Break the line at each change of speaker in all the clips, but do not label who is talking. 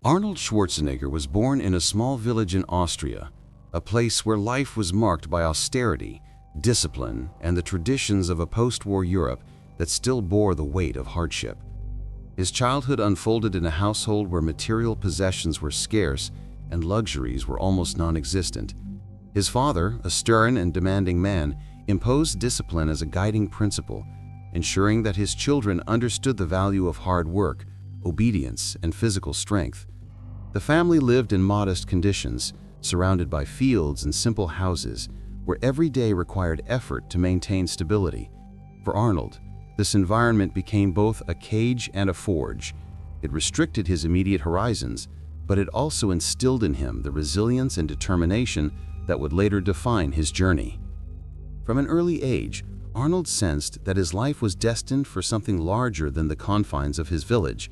Arnold Schwarzenegger was born in a small village in Austria, a place where life was marked by austerity, discipline, and the traditions of a post-war Europe that still bore the weight of hardship. His childhood unfolded in a household where material possessions were scarce and luxuries were almost non-existent. His father, a stern and demanding man, imposed discipline as a guiding principle, ensuring that his children understood the value of hard work, obedience, and physical strength. The family lived in modest conditions, surrounded by fields and simple houses, where every day required effort to maintain stability. For Arnold, this environment became both a cage and a forge. It restricted his immediate horizons, but it also instilled in him the resilience and determination that would later define his journey. From an early age, Arnold sensed that his life was destined for something larger than the confines of his village.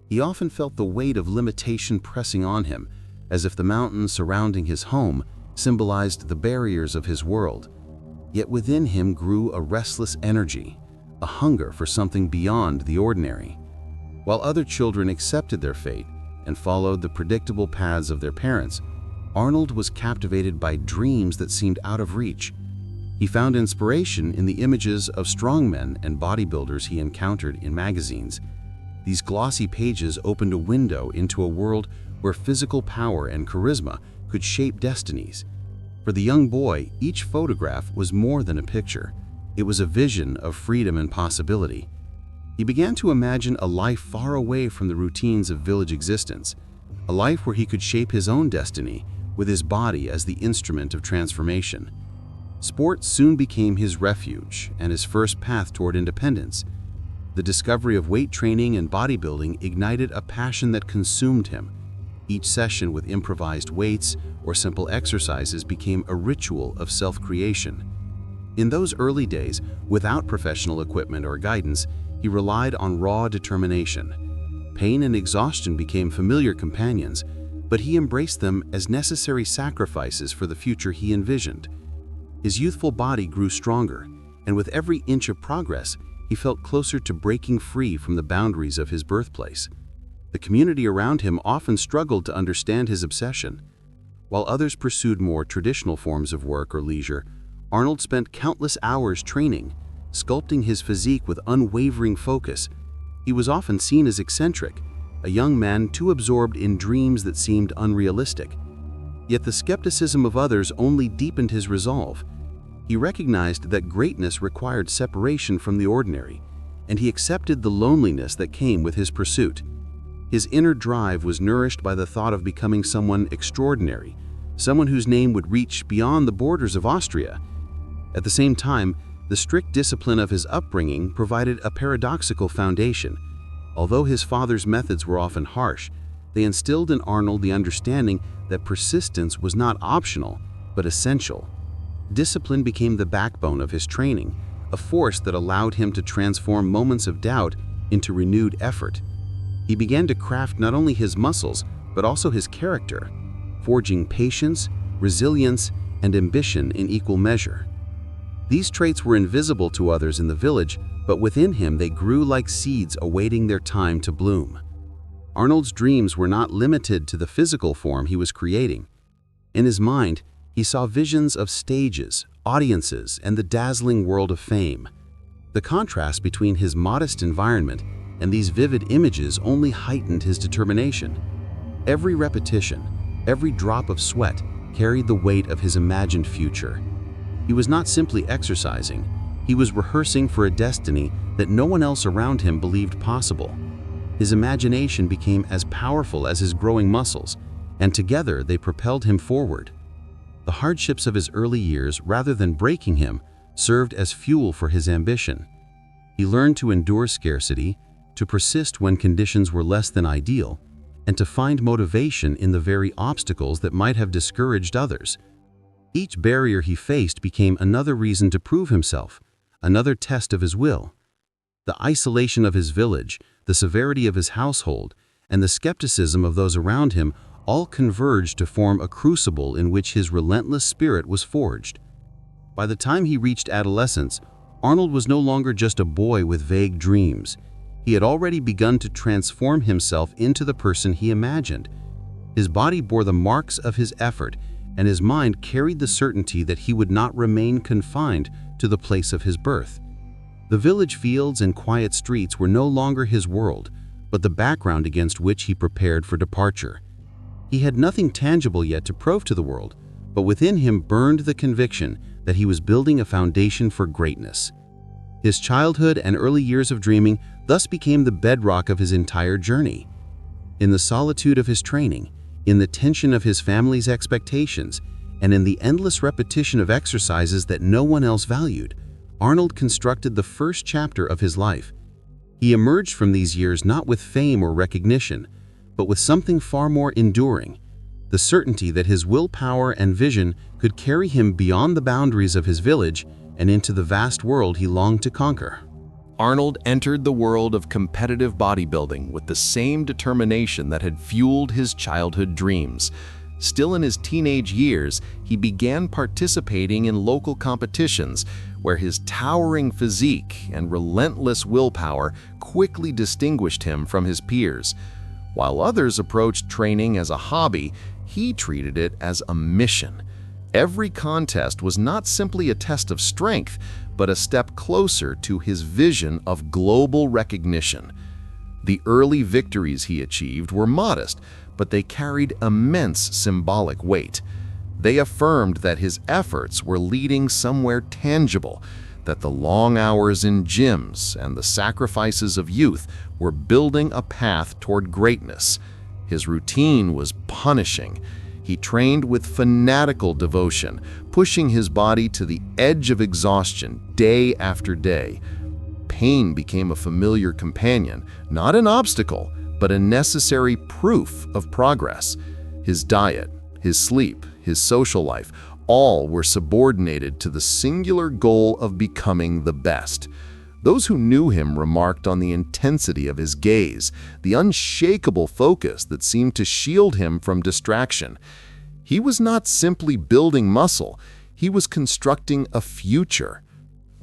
He often felt the weight of limitation pressing on him, as if the mountains surrounding his home symbolized the barriers of his world. Yet within him grew a restless energy, a hunger for something beyond the ordinary. While other children accepted their fate and followed the predictable paths of their parents, Arnold was captivated by dreams that seemed out of reach. He found inspiration in the images of strongmen and bodybuilders he encountered in magazines. These glossy pages opened a window into a world where physical power and charisma could shape destinies. For the young boy, each photograph was more than a picture. It was a vision of freedom and possibility. He began to imagine a life far away from the routines of village existence, a life where he could shape his own destiny with his body as the instrument of transformation. Sport soon became his refuge and his first path toward independence. The discovery of weight training and bodybuilding ignited a passion that consumed him. Each session with improvised weights or simple exercises became a ritual of self-creation. In those early days, without professional equipment or guidance, he relied on raw determination. Pain and exhaustion became familiar companions, but he embraced them as necessary sacrifices for the future he envisioned. His youthful body grew stronger, and with every inch of progress, he felt closer to breaking free from the boundaries of his birthplace. The community around him often struggled to understand his obsession. While others pursued more traditional forms of work or leisure, Arnold spent countless hours training, sculpting his physique with unwavering focus. He was often seen as eccentric, a young man too absorbed in dreams that seemed unrealistic. Yet the skepticism of others only deepened his resolve. He recognized that greatness required separation from the ordinary, and he accepted the loneliness that came with his pursuit. His inner drive was nourished by the thought of becoming someone extraordinary, someone whose name would reach beyond the borders of Austria. At the same time, the strict discipline of his upbringing provided a paradoxical foundation. Although his father's methods were often harsh, they instilled in Arnold the understanding that persistence was not optional, but essential. Discipline became the backbone of his training, a force that allowed him to transform moments of doubt into renewed effort. He began to craft not only his muscles, but also his character, forging patience, resilience, and ambition in equal measure. These traits were invisible to others in the village, but within him they grew like seeds awaiting their time to bloom. Arnold's dreams were not limited to the physical form he was creating. In his mind, he saw visions of stages, audiences, and the dazzling world of fame. The contrast between his modest environment and these vivid images only heightened his determination. Every repetition, every drop of sweat carried the weight of his imagined future. He was not simply exercising, he was rehearsing for a destiny that no one else around him believed possible. His imagination became as powerful as his growing muscles, and together they propelled him forward. The hardships of his early years, rather than breaking him, served as fuel for his ambition. He learned to endure scarcity, to persist when conditions were less than ideal, and to find motivation in the very obstacles that might have discouraged others. Each barrier he faced became another reason to prove himself, another test of his will. The isolation of his village, the severity of his household, and the skepticism of those around him all converged to form a crucible in which his relentless spirit was forged. By the time he reached adolescence, Arnold was no longer just a boy with vague dreams. he had already begun to transform himself into the person he imagined. His body bore the marks of his effort, and his mind carried the certainty that he would not remain confined to the place of his birth. The village fields and quiet streets were no longer his world, but the background against which he prepared for departure. He had nothing tangible yet to prove to the world, but within him burned the conviction that he was building a foundation for greatness. His childhood and early years of dreaming thus became the bedrock of his entire journey. In the solitude of his training, in the tension of his family's expectations, and in the endless repetition of exercises that no one else valued, Arnold constructed the first chapter of his life. He emerged from these years not with fame or recognition, but with something far more enduring: the certainty that his willpower and vision could carry him beyond the boundaries of his village and into the vast world he longed to conquer.
Arnold entered the world of competitive bodybuilding with the same determination that had fueled his childhood dreams. Still in his teenage years, he began participating in local competitions where his towering physique and relentless willpower quickly distinguished him from his peers. While others approached training as a hobby, he treated it as a mission. Every contest was not simply a test of strength, but a step closer to his vision of global recognition. The early victories he achieved were modest, but they carried immense symbolic weight. They affirmed that his efforts were leading somewhere tangible, that the long hours in gyms and the sacrifices of youth were building a path toward greatness. His routine was punishing. He trained with fanatical devotion, pushing his body to the edge of exhaustion day after day. Pain became a familiar companion, not an obstacle, but a necessary proof of progress. His diet, his sleep, his social life, all were subordinated to the singular goal of becoming the best. Those who knew him remarked on the intensity of his gaze, the unshakable focus that seemed to shield him from distraction. He was not simply building muscle, he was constructing a future.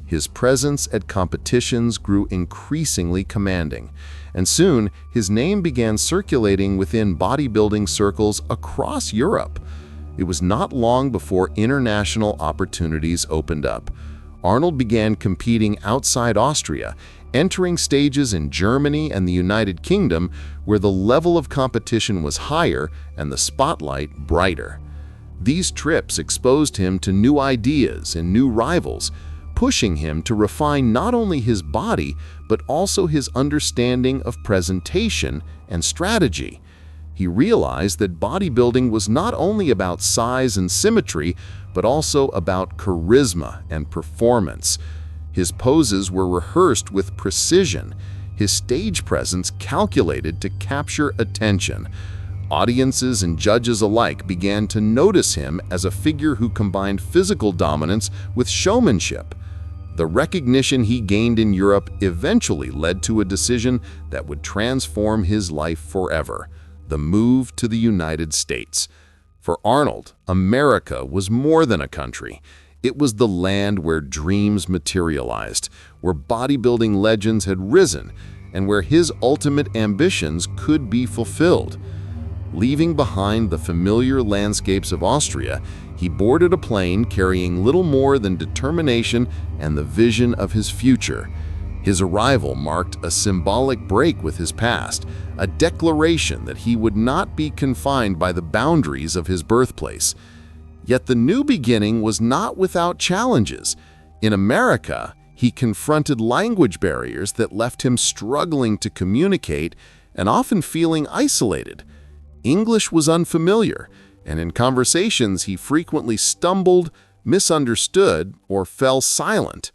His presence at competitions grew increasingly commanding, and soon his name began circulating within bodybuilding circles across Europe. It was not long before international opportunities opened up. Arnold began competing outside Austria, entering stages in Germany and the United Kingdom where the level of competition was higher and the spotlight brighter. These trips exposed him to new ideas and new rivals, pushing him to refine not only his body but also his understanding of presentation and strategy. He realized that bodybuilding was not only about size and symmetry, but also about charisma and performance. His poses were rehearsed with precision, his stage presence calculated to capture attention. Audiences and judges alike began to notice him as a figure who combined physical dominance with showmanship. The recognition he gained in Europe eventually led to a decision that would transform his life forever: the move to the United States. For Arnold, America was more than a country. It was the land where dreams materialized, where bodybuilding legends had risen, and where his ultimate ambitions could be fulfilled. Leaving behind the familiar landscapes of Austria, he boarded a plane carrying little more than determination and the vision of his future. His arrival marked a symbolic break with his past, a declaration that he would not be confined by the boundaries of his birthplace. Yet the new beginning was not without challenges. In America, he confronted language barriers that left him struggling to communicate and often feeling isolated. English was unfamiliar, and in conversations he frequently stumbled, misunderstood, or fell silent.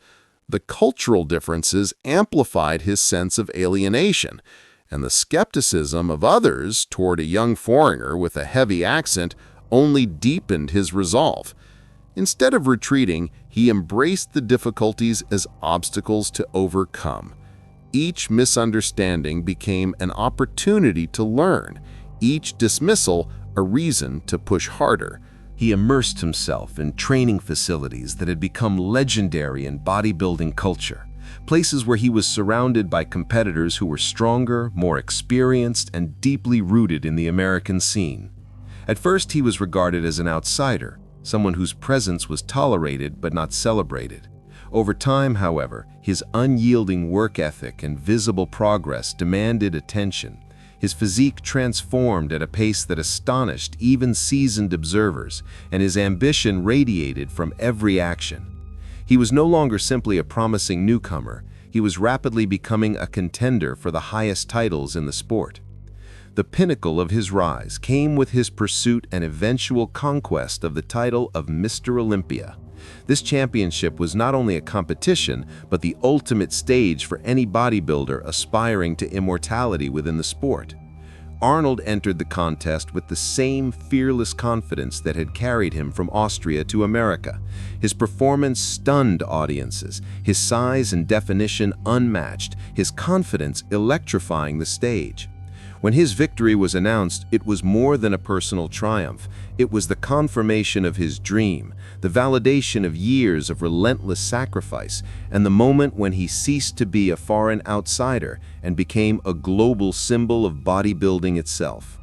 The cultural differences amplified his sense of alienation, and the skepticism of others toward a young foreigner with a heavy accent only deepened his resolve. Instead of retreating, he embraced the difficulties as obstacles to overcome. Each misunderstanding became an opportunity to learn, each dismissal a reason to push harder.
He immersed himself in training facilities that had become legendary in bodybuilding culture,
places where he was surrounded by competitors who were stronger, more experienced, and deeply rooted in the American scene. At first, he was regarded as an outsider, someone whose presence was tolerated but not celebrated. Over time, however, his unyielding work ethic and visible progress demanded attention. His physique transformed at a pace that astonished even seasoned observers, and his ambition radiated from every action. He was no longer simply a promising newcomer, he was rapidly becoming a contender for the highest titles in the sport. The pinnacle of his rise came with his pursuit and eventual conquest of the title of Mr. Olympia. This championship was not only a competition, but the ultimate stage for any bodybuilder aspiring to immortality within the sport. Arnold entered the contest with the same fearless confidence that had carried him from Austria to America. His performance stunned audiences, his size and definition unmatched, his confidence electrifying the stage. When his victory was announced, it was more than a personal triumph. It was the confirmation of his dream, the validation of years of relentless sacrifice, and the moment when he ceased to be a foreign outsider and became a global symbol of bodybuilding itself.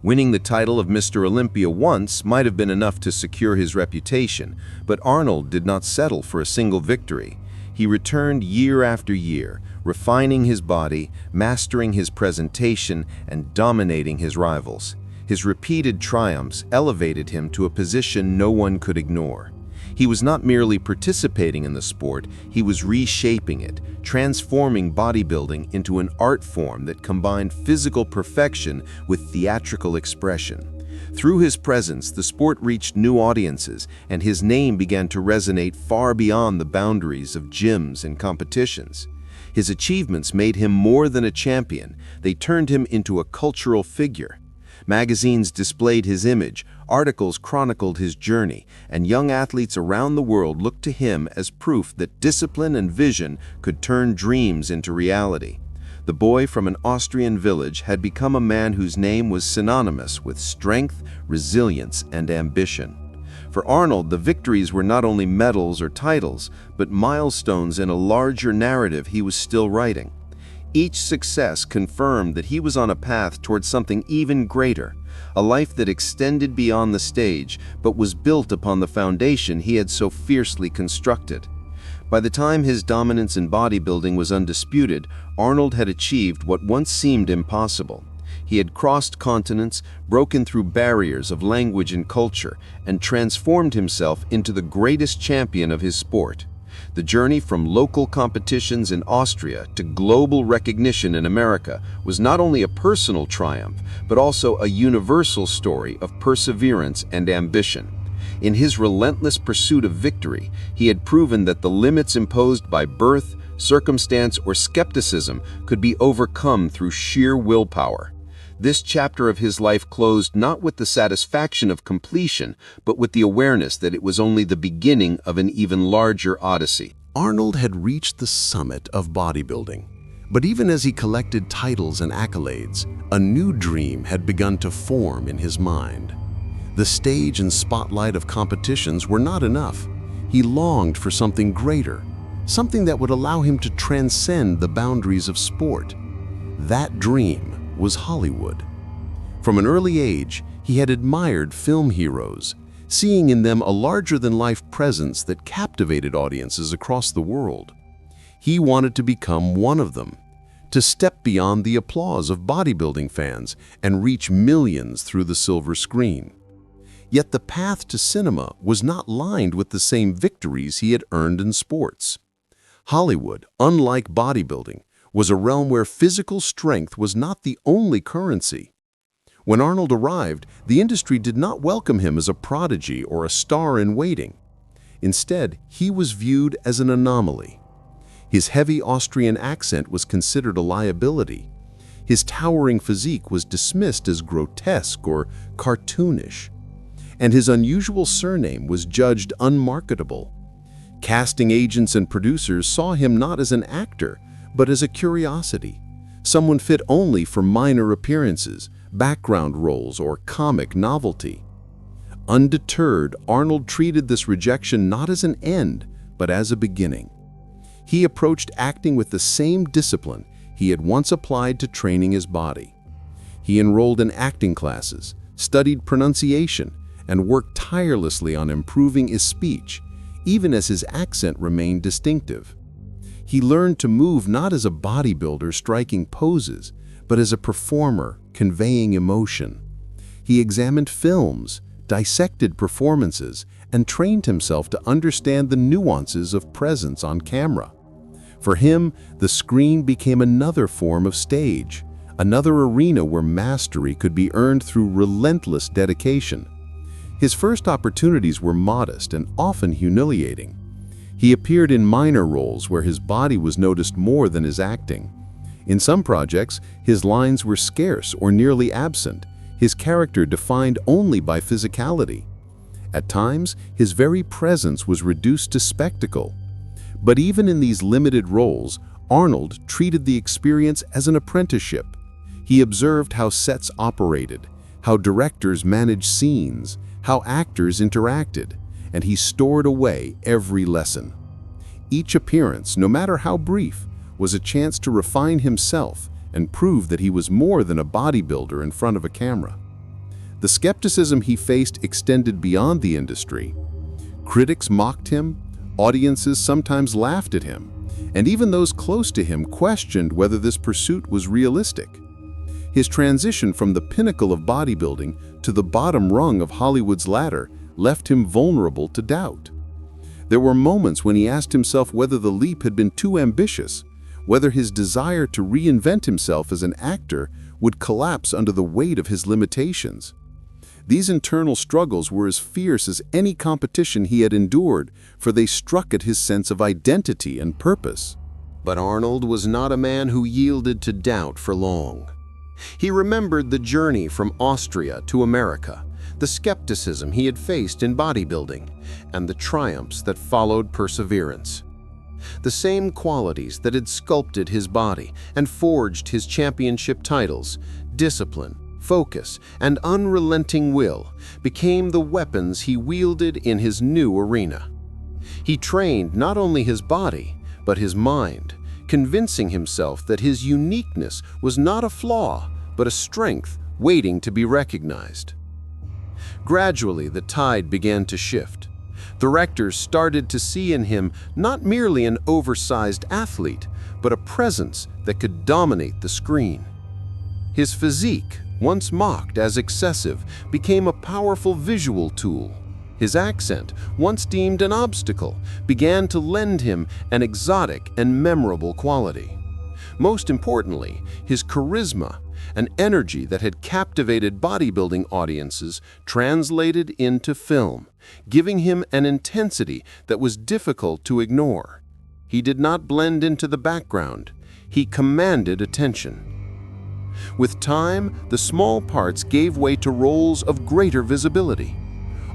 Winning the title of Mr. Olympia once might have been enough to secure his reputation, but Arnold did not settle for a single victory. He returned year after year, refining his body, mastering his presentation, and dominating his rivals. His repeated triumphs elevated him to a position no one could ignore. He was not merely participating in the sport, he was reshaping it, transforming bodybuilding into an art form that combined physical perfection with theatrical expression. Through his presence, the sport reached new audiences, and his name began to resonate far beyond the boundaries of gyms and competitions. His achievements made him more than a champion, they turned him into a cultural figure. Magazines displayed his image, articles chronicled his journey, and young athletes around the world looked to him as proof that discipline and vision could turn dreams into reality. The boy from an Austrian village had become a man whose name was synonymous with strength, resilience, and ambition. For Arnold, the victories were not only medals or titles, but milestones in a larger narrative he was still writing. Each success confirmed that he was on a path towards something even greater, a life that extended beyond the stage, but was built upon the foundation he had so fiercely constructed. By the time his dominance in bodybuilding was undisputed, Arnold had achieved what once seemed impossible. He had crossed continents, broken through barriers of language and culture, and transformed himself into the greatest champion of his sport. The journey from local competitions in Austria to global recognition in America was not only a personal triumph, but also a universal story of perseverance and ambition. In his relentless pursuit of victory, he had proven that the limits imposed by birth, circumstance, or skepticism could be overcome through sheer willpower. This chapter of his life closed not with the satisfaction of completion, but with the awareness that it was only the beginning of an even larger odyssey.
Arnold had reached the summit of bodybuilding. But even as he collected titles and accolades, a new dream had begun to form in his mind. The stage and spotlight of competitions were not enough. He longed for something greater, something that would allow him to transcend the boundaries of sport. That dream was Hollywood. From an early age, he had admired film heroes, seeing in them a larger-than-life presence that captivated audiences across the world. He wanted to become one of them, to step beyond the applause of bodybuilding fans and reach millions through the silver screen. Yet the path to cinema was not lined with the same victories he had earned in sports. Hollywood, unlike bodybuilding, was a realm where physical strength was not the only currency. When Arnold arrived, the industry did not welcome him as a prodigy or a star in waiting. Instead, he was viewed as an anomaly. His heavy Austrian accent was considered a liability. His towering physique was dismissed as grotesque or cartoonish. And his unusual surname was judged unmarketable. Casting agents and producers saw him not as an actor, but as a curiosity, someone fit only for minor appearances, background roles, or comic novelty. Undeterred, Arnold treated this rejection not as an end, but as a beginning. He approached acting with the same discipline he had once applied to training his body. He enrolled in acting classes, studied pronunciation, and worked tirelessly on improving his speech, even as his accent remained distinctive. He learned to move not as a bodybuilder striking poses, but as a performer conveying emotion. He examined films, dissected performances, and trained himself to understand the nuances of presence on camera. For him, the screen became another form of stage, another arena where mastery could be earned through relentless dedication. His first opportunities were modest and often humiliating. He appeared in minor roles where his body was noticed more than his acting. In some projects, his lines were scarce or nearly absent, his character defined only by physicality. At times, his very presence was reduced to spectacle. But even in these limited roles, Arnold treated the experience as an apprenticeship. He observed how sets operated, how directors managed scenes, how actors interacted, and he stored away every lesson. Each appearance, no matter how brief, was a chance to refine himself and prove that he was more than a bodybuilder in front of a camera. The skepticism he faced extended beyond the industry. Critics mocked him, audiences sometimes laughed at him, and even those close to him questioned whether this pursuit was realistic. His transition from the pinnacle of bodybuilding to the bottom rung of Hollywood's ladder left him vulnerable to doubt. There were moments when he asked himself whether the leap had been too ambitious, whether his desire to reinvent himself as an actor would collapse under the weight of his limitations. These internal struggles were as fierce as any competition he had endured, for they struck at his sense of identity and purpose.
But Arnold was not a man who yielded to doubt for long. He remembered the journey from Austria to America, the skepticism he had faced in bodybuilding, and the triumphs that followed perseverance. The same qualities that had sculpted his body and forged his championship titles, discipline, focus, and unrelenting will, became the weapons he wielded in his new arena. He trained not only his body, but his mind, convincing himself that his uniqueness was not a flaw, but a strength waiting to be recognized. Gradually, the tide began to shift. Directors started to see in him not merely an oversized athlete, but a presence that could dominate the screen. His physique, once mocked as excessive, became a powerful visual tool. His accent, once deemed an obstacle, began to lend him an exotic and memorable quality. Most importantly, his charisma, an energy that had captivated bodybuilding audiences, translated into film, giving him an intensity that was difficult to ignore. He did not blend into the background. He commanded attention. With time, the small parts gave way to roles of greater visibility.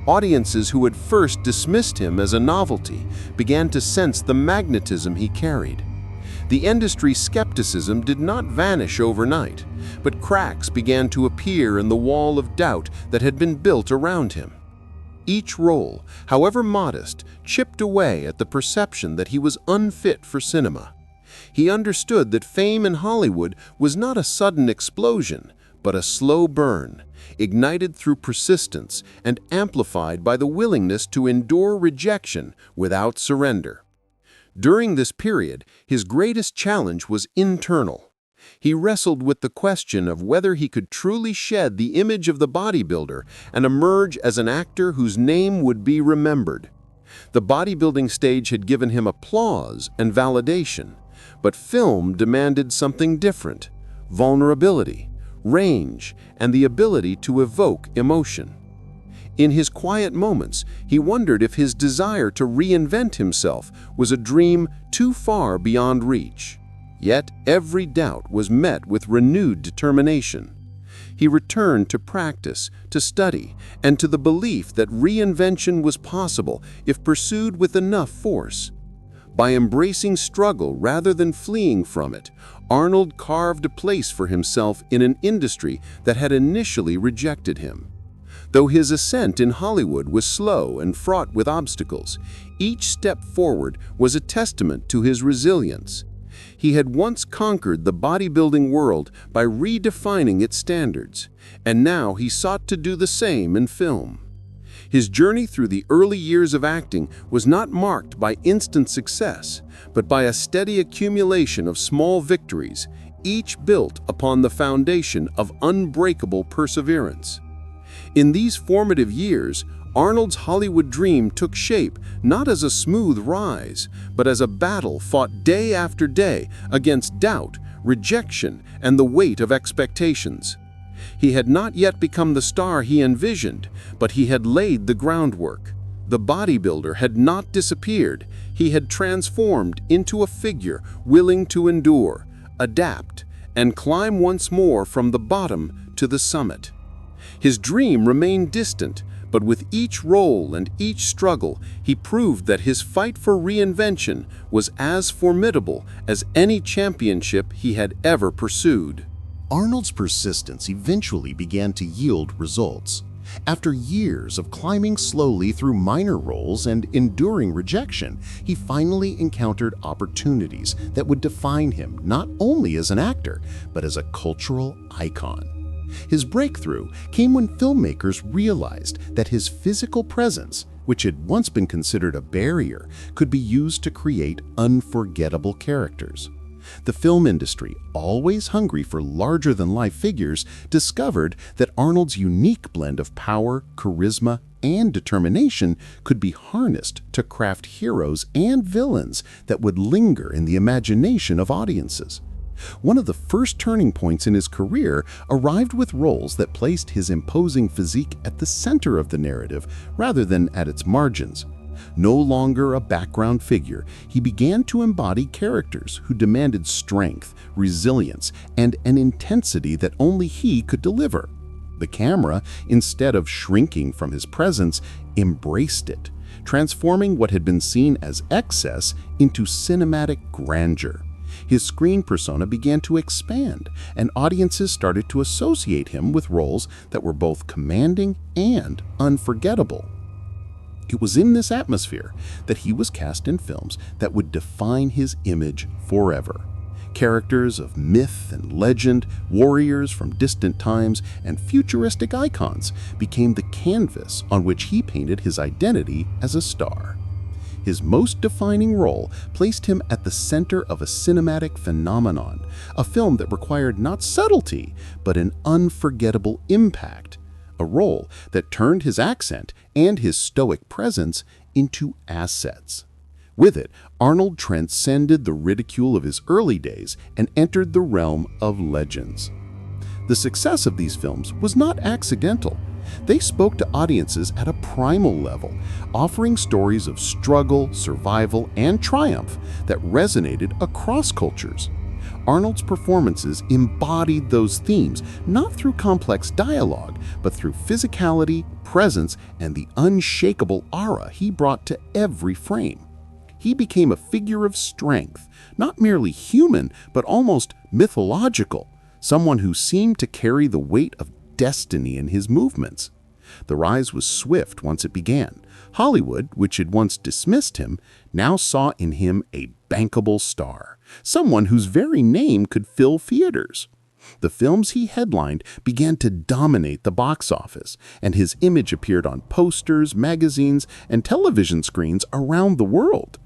Audiences who had first dismissed him as a novelty began to sense the magnetism he carried. The industry's skepticism did not vanish overnight, but cracks began to appear in the wall of doubt that had been built around him. Each role, however modest, chipped away at the perception that he was unfit for cinema. He understood that fame in Hollywood was not a sudden explosion, but a slow burn, ignited through persistence and amplified by the willingness to endure rejection without surrender. During this period, his greatest challenge was internal. He wrestled with the question of whether he could truly shed the image of the bodybuilder and emerge as an actor whose name would be remembered. The bodybuilding stage had given him applause and validation, but film demanded something different: vulnerability, range, and the ability to evoke emotion. In his quiet moments, he wondered if his desire to reinvent himself was a dream too far beyond reach. Yet every doubt was met with renewed determination. He returned to practice, to study, and to the belief that reinvention was possible if pursued with enough force. By embracing struggle rather than fleeing from it, Arnold carved a place for himself in an industry that had initially rejected him.
Though his ascent in Hollywood was slow and fraught with obstacles, each step forward was a testament to his resilience. He had once conquered the bodybuilding world by redefining its standards, and now he sought to do the same in film. His journey through the early years of acting was not marked by instant success, but by a steady accumulation of small victories, each built upon the foundation of unbreakable perseverance. In these formative years, Arnold's Hollywood dream took shape not as a smooth rise, but as a battle fought day after day against doubt, rejection, and the weight of expectations. He had not yet become the star he envisioned, but he had laid the groundwork. The bodybuilder had not disappeared. He had transformed into a figure willing to endure, adapt, and climb once more from the bottom to the summit. His dream remained distant, but with each role and each struggle, he proved that his fight for reinvention was as formidable as any championship he had ever pursued.
Arnold's persistence eventually began to yield results. After years of climbing slowly through minor roles and enduring rejection, he finally encountered opportunities that would define him not only as an actor, but as a cultural icon. His breakthrough came when filmmakers realized that his physical presence, which had once been considered a barrier, could be used to create unforgettable characters. The film industry, always hungry for larger-than-life figures, discovered that Arnold's unique blend of power, charisma, and determination could be harnessed to craft heroes and villains that would linger in the imagination of audiences. One of the first turning points in his career arrived with roles that placed his imposing physique at the center of the narrative rather than at its margins. No longer a background figure, he began to embody characters who demanded strength, resilience, and an intensity that only he could deliver. The camera, instead of shrinking from his presence, embraced it, transforming what had been seen as excess into cinematic grandeur. His screen persona began to expand, and audiences started to associate him with roles that were both commanding and unforgettable. It was in this atmosphere that he was cast in films that would define his image forever. Characters of myth and legend, warriors from distant times, and futuristic icons became the canvas on which he painted his identity as a star. His most defining role placed him at the center of a cinematic phenomenon, a film that required not subtlety, but an unforgettable impact, a role that turned his accent and his stoic presence into assets. With it, Arnold transcended the ridicule of his early days and entered the realm of legends. The success of these films was not accidental. They spoke to audiences at a primal level, offering stories of struggle, survival, and triumph that resonated across cultures. Arnold's performances embodied those themes not through complex dialogue, but through physicality, presence, and the unshakable aura he brought to every frame. He became a figure of strength, not merely human, but almost mythological, someone who seemed to carry the weight of destiny in his movements. The rise was swift once it began. Hollywood, which had once dismissed him, now saw in him a bankable star, someone whose very name could fill theaters. The films he headlined began to dominate the box office, and his image appeared on posters, magazines, and television screens around the world.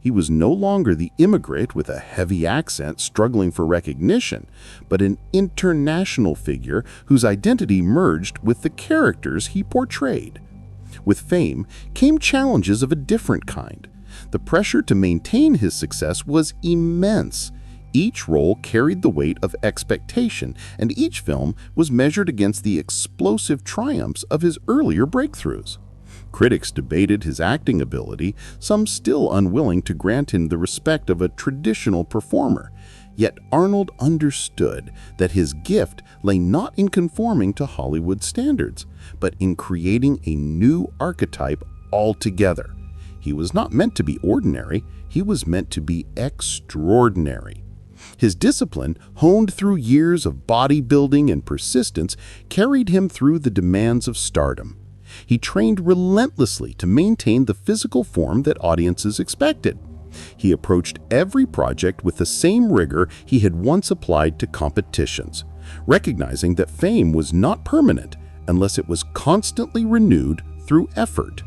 He was no longer the immigrant with a heavy accent struggling for recognition, but an international figure whose identity merged with the characters he portrayed. With fame came challenges of a different kind. The pressure to maintain his success was immense. Each role carried the weight of expectation, and each film was measured against the explosive triumphs of his earlier breakthroughs. Critics debated his acting ability, some still unwilling to grant him the respect of a traditional performer. Yet Arnold understood that his gift lay not in conforming to Hollywood standards, but in creating a new archetype altogether. He was not meant to be ordinary, he was meant to be extraordinary. His discipline, honed through years of bodybuilding and persistence, carried him through the demands of stardom. He trained relentlessly to maintain the physical form that audiences expected. He approached every project with the same rigor he had once applied to competitions, recognizing that fame was not permanent unless it was constantly renewed through effort.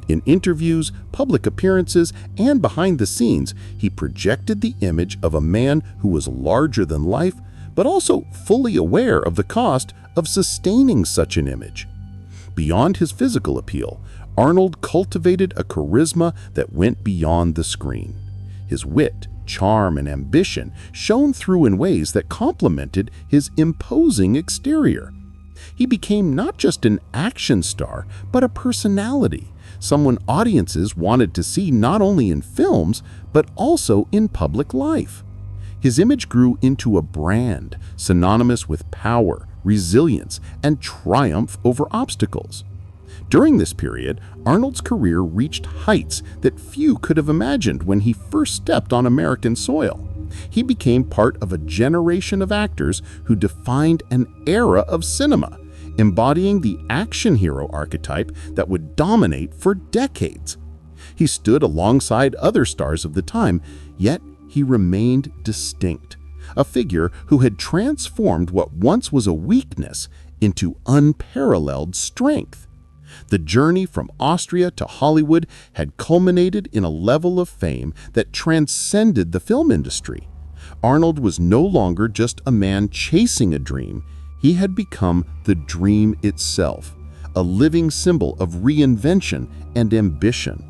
In interviews, public appearances, and behind the scenes, he projected the image of a man who was larger than life, but also fully aware of the cost of sustaining such an image. Beyond his physical appeal, Arnold cultivated a charisma that went beyond the screen. His wit, charm, and ambition shone through in ways that complemented his imposing exterior. He became not just an action star, but a personality, someone audiences wanted to see not only in films, but also in public life. His image grew into a brand, synonymous with power, resilience, and triumph over obstacles. During this period, Arnold's career reached heights that few could have imagined when he first stepped on American soil. He became part of a generation of actors who defined an era of cinema, embodying the action hero archetype that would dominate for decades. He stood alongside other stars of the time, yet he remained distinct, a figure who had transformed what once was a weakness into unparalleled strength. The journey from Austria to Hollywood had culminated in a level of fame that transcended the film industry. Arnold was no longer just a man chasing a dream. He had become the dream itself, a living symbol of reinvention and ambition.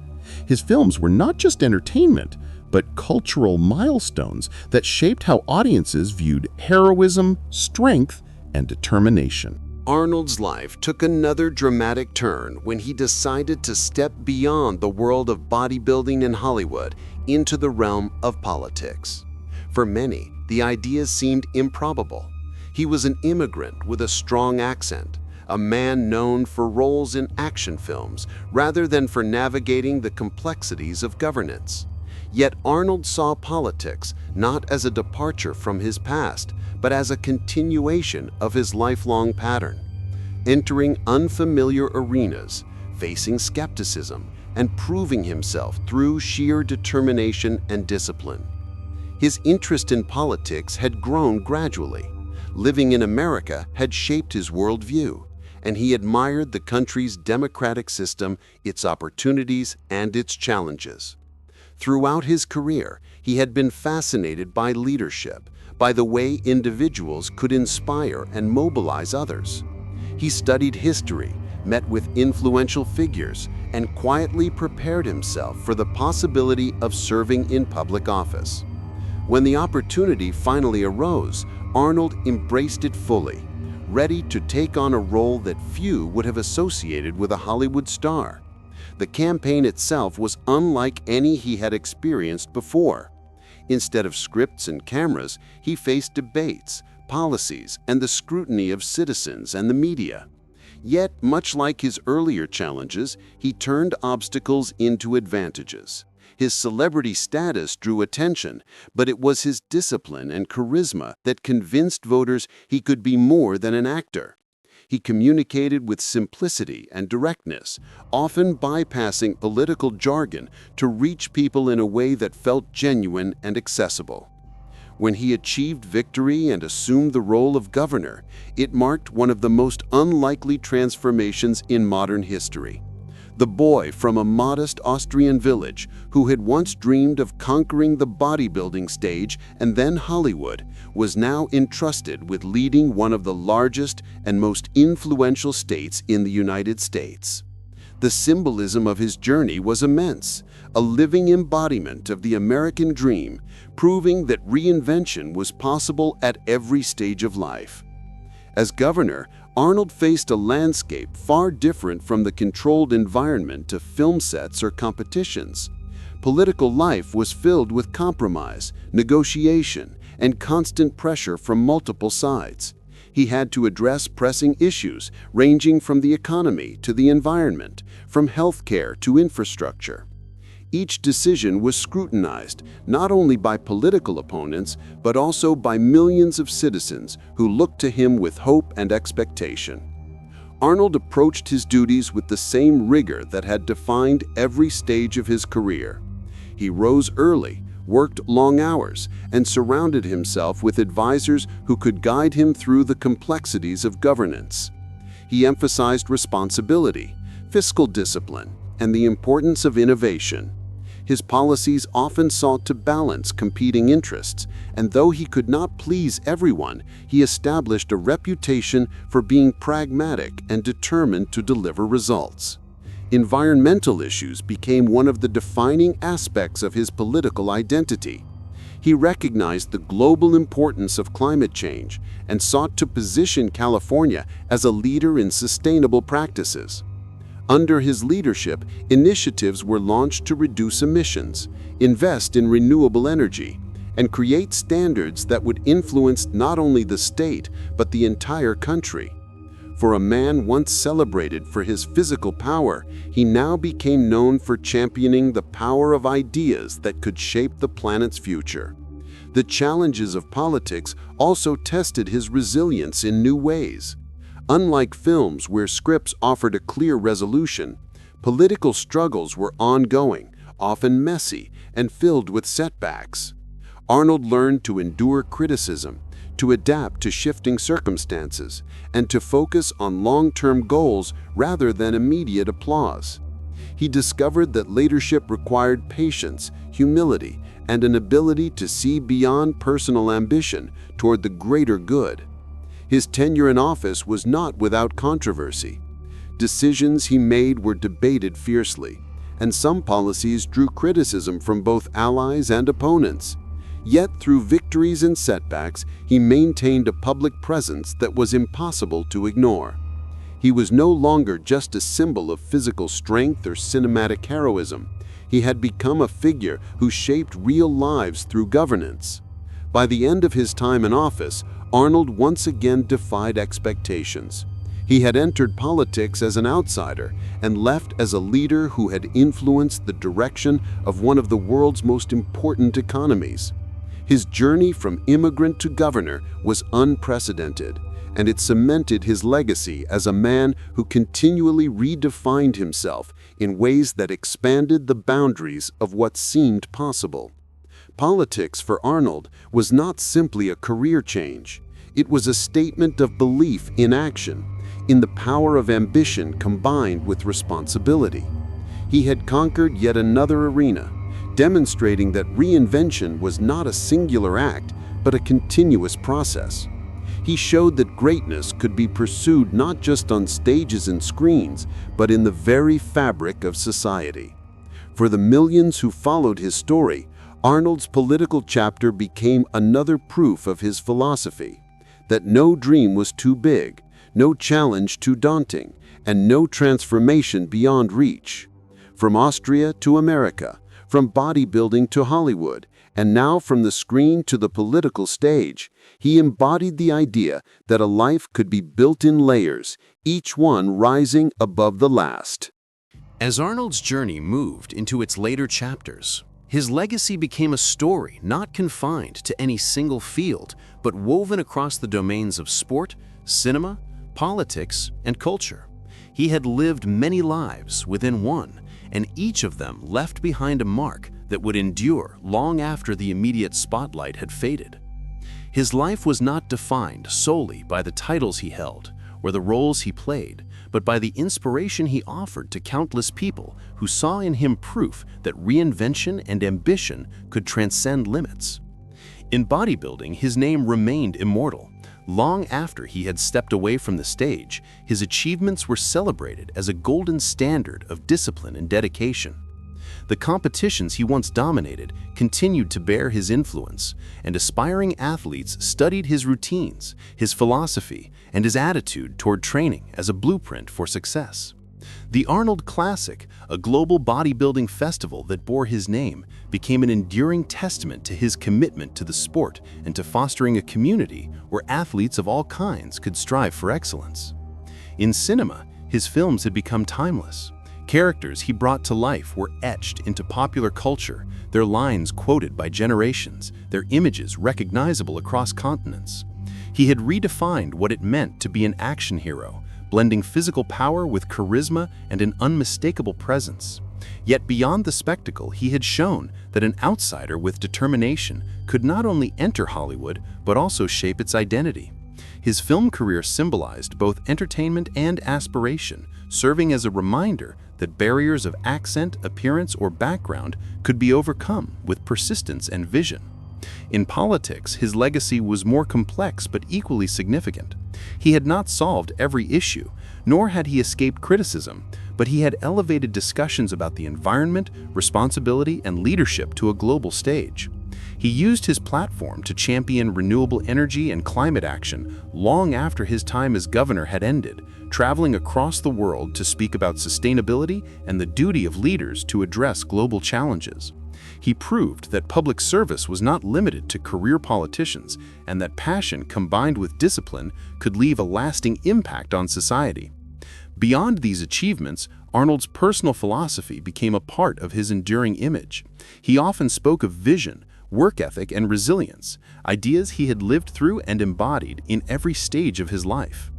His films were not just entertainment, but cultural milestones that shaped how audiences viewed heroism, strength, and determination.
Arnold's life took another dramatic turn when he decided to step beyond the world of bodybuilding in Hollywood into the realm of politics. For many, the idea seemed improbable. He was an immigrant with a strong accent, a man known for roles in action films rather than for navigating the complexities of governance. Yet Arnold saw politics not as a departure from his past, but as a continuation of his lifelong pattern. Entering unfamiliar arenas, facing skepticism, and proving himself through sheer determination and discipline. His interest in politics had grown gradually. Living in America had shaped his worldview, and he admired the country's democratic system, its opportunities, and its challenges. Throughout his career, he had been fascinated by leadership, by the way individuals could inspire and mobilize others. He studied history, met with influential figures, and quietly prepared himself for the possibility of serving in public office. When the opportunity finally arose, Arnold embraced it fully, ready to take on a role that few would have associated with a Hollywood star. The campaign itself was unlike any he had experienced before. Instead of scripts and cameras, he faced debates, policies, and the scrutiny of citizens and the media. Yet, much like his earlier challenges, he turned obstacles into advantages. His celebrity status drew attention, but it was his discipline and charisma that convinced voters he could be more than an actor. He communicated with simplicity and directness, often bypassing political jargon to reach people in a way that felt genuine and accessible. When he achieved victory and assumed the role of governor, it marked one of the most unlikely transformations in modern history. The boy from a modest Austrian village who had once dreamed of conquering the bodybuilding stage and then Hollywood was now entrusted with leading one of the largest and most influential states in the United States. The symbolism of his journey was immense, a living embodiment of the American dream, proving that reinvention was possible at every stage of life. As governor, Arnold faced a landscape far different from the controlled environment of film sets or competitions. Political life was filled with compromise, negotiation, and constant pressure from multiple sides. He had to address pressing issues ranging from the economy to the environment, from healthcare to infrastructure. Each decision was scrutinized, not only by political opponents, but also by millions of citizens who looked to him with hope and expectation. Arnold approached his duties with the same rigor that had defined every stage of his career. He rose early, worked long hours, and surrounded himself with advisors who could guide him through the complexities of governance. He emphasized responsibility, fiscal discipline, and the importance of innovation. His policies often sought to balance competing interests, and though he could not please everyone, he established a reputation for being pragmatic and determined to deliver results. Environmental issues became one of the defining aspects of his political identity. He recognized the global importance of climate change and sought to position California as a leader in sustainable practices. Under his leadership, initiatives were launched to reduce emissions, invest in renewable energy, and create standards that would influence not only the state, but the entire country. For a man once celebrated for his physical power, he now became known for championing the power of ideas that could shape the planet's future. The challenges of politics also tested his resilience in new ways. Unlike films where scripts offered a clear resolution, political struggles were ongoing, often messy, and filled with setbacks. Arnold learned to endure criticism, to adapt to shifting circumstances, and to focus on long-term goals rather than immediate applause. He discovered that leadership required patience, humility, and an ability to see beyond personal ambition toward the greater good. His tenure in office was not without controversy. Decisions he made were debated fiercely, and some policies drew criticism from both allies and opponents. Yet through victories and setbacks, he maintained a public presence that was impossible to ignore. He was no longer just a symbol of physical strength or cinematic heroism. He had become a figure who shaped real lives through governance. By the end of his time in office, Arnold once again defied expectations. He had entered politics as an outsider and left as a leader who had influenced the direction of one of the world's most important economies. His journey from immigrant to governor was unprecedented, and it cemented his legacy as a man who continually redefined himself in ways that expanded the boundaries of what seemed possible. Politics for Arnold was not simply a career change. It was a statement of belief in action, in the power of ambition combined with responsibility. He had conquered yet another arena, demonstrating that reinvention was not a singular act, but a continuous process. He showed that greatness could be pursued not just on stages and screens, but in the very fabric of society. For the millions who followed his story, Arnold's political chapter became another proof of his philosophy, that no dream was too big, no challenge too daunting, and no transformation beyond reach. From Austria to America, from bodybuilding to Hollywood, and now from the screen to the political stage, he embodied the idea that a life could be built in layers, each one rising above the last.
As Arnold's journey moved into its later chapters, his legacy became a story not confined to any single field, but woven across the domains of sport, cinema, politics, and culture. He had lived many lives within one, and each of them left behind a mark that would endure long after the immediate spotlight had faded. His life was not defined solely by the titles he held or the roles he played, but by the inspiration he offered to countless people who saw in him proof that reinvention and ambition could transcend limits. In bodybuilding, his name remained immortal. Long after he had stepped away from the stage, his achievements were celebrated as a golden standard of discipline and dedication. The competitions he once dominated continued to bear his influence, and aspiring athletes studied his routines, his philosophy, and his attitude toward training as a blueprint for success. The Arnold Classic, a global bodybuilding festival that bore his name, became an enduring testament to his commitment to the sport and to fostering a community where athletes of all kinds could strive for excellence. In cinema, his films had become timeless,
Characters he brought to life were etched into popular culture, their lines quoted by generations, their images recognizable across continents. He had redefined what it meant to be an action hero, blending physical power with charisma and an unmistakable presence. Yet beyond the spectacle, he had shown that an outsider with determination could not only enter Hollywood, but also shape its identity. His film career symbolized both entertainment and aspiration, serving as a reminder that barriers of accent, appearance, or background could be overcome with persistence and vision. In politics, his legacy was more complex but equally significant. He had not solved every issue, nor had he escaped criticism, but he had elevated discussions about the environment, responsibility, and leadership to a global stage. He used his platform to champion renewable energy and climate action long after his time as governor had ended, traveling across the world to speak about sustainability and the duty of leaders to address global challenges. He proved that public service was not limited to career politicians and that passion combined with discipline could leave a lasting impact on society. Beyond these achievements, Arnold's personal philosophy became a part of his enduring image. He often spoke of vision, work ethic, and resilience, ideas he had lived through and embodied in every stage of his life.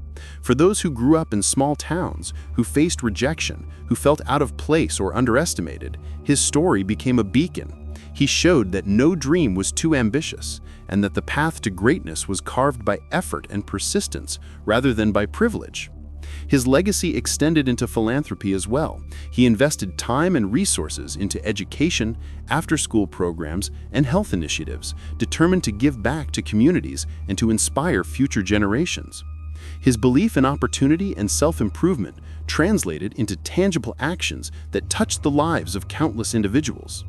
For those who grew up in small towns, who faced rejection, who felt out of place or underestimated, his story became a beacon. He showed that no dream was too ambitious, and that the path to greatness was carved by effort and persistence rather than by privilege. His legacy extended into philanthropy as well. He invested time and resources into education, after-school programs, and health initiatives, determined to give back to communities and to inspire future generations. His belief in opportunity and self-improvement translated into tangible actions that touched the lives of countless individuals.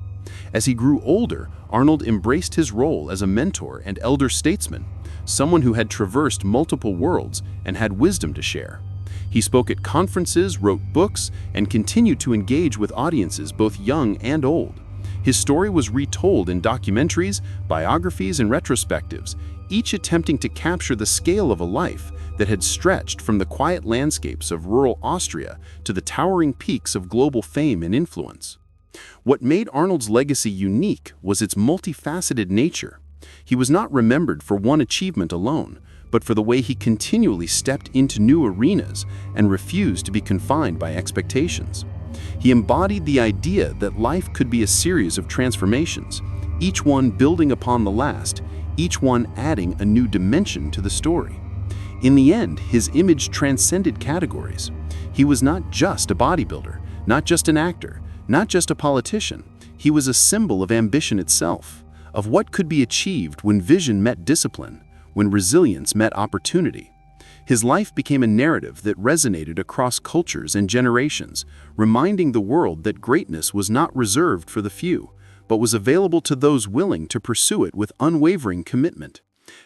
As he grew older, Arnold embraced his role as a mentor and elder statesman, someone who had traversed multiple worlds and had wisdom to share. He spoke at conferences, wrote books, and continued to engage with audiences both young and old. His story was retold in documentaries, biographies, and retrospectives, each attempting to capture the scale of a life that had stretched from the quiet landscapes of rural Austria to the towering peaks of global fame and influence. What made Arnold's legacy unique was its multifaceted nature. He was not remembered for one achievement alone, but for the way he continually stepped into new arenas and refused to be confined by expectations. He embodied the idea that life could be a series of transformations, each one building upon the last, each one adding a new dimension to the story. In the end, his image transcended categories. He was not just a bodybuilder, not just an actor, not just a politician. He was a symbol of ambition itself, of what could be achieved when vision met discipline, when resilience met opportunity. His life became a narrative that resonated across cultures and generations, reminding the world that greatness was not reserved for the few, but was available to those willing to pursue it with unwavering commitment.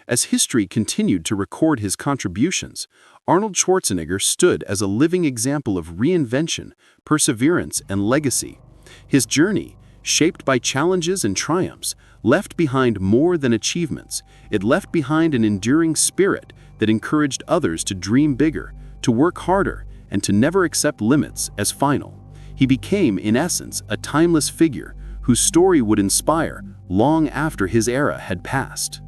As history continued to record his contributions, Arnold Schwarzenegger stood as a living example of reinvention, perseverance, and legacy. His journey, shaped by challenges and triumphs, left behind more than achievements. It left behind an enduring spirit that encouraged others to dream bigger, to work harder, and to never accept limits as final. He became, in essence, a timeless figure whose story would inspire long after his era had passed.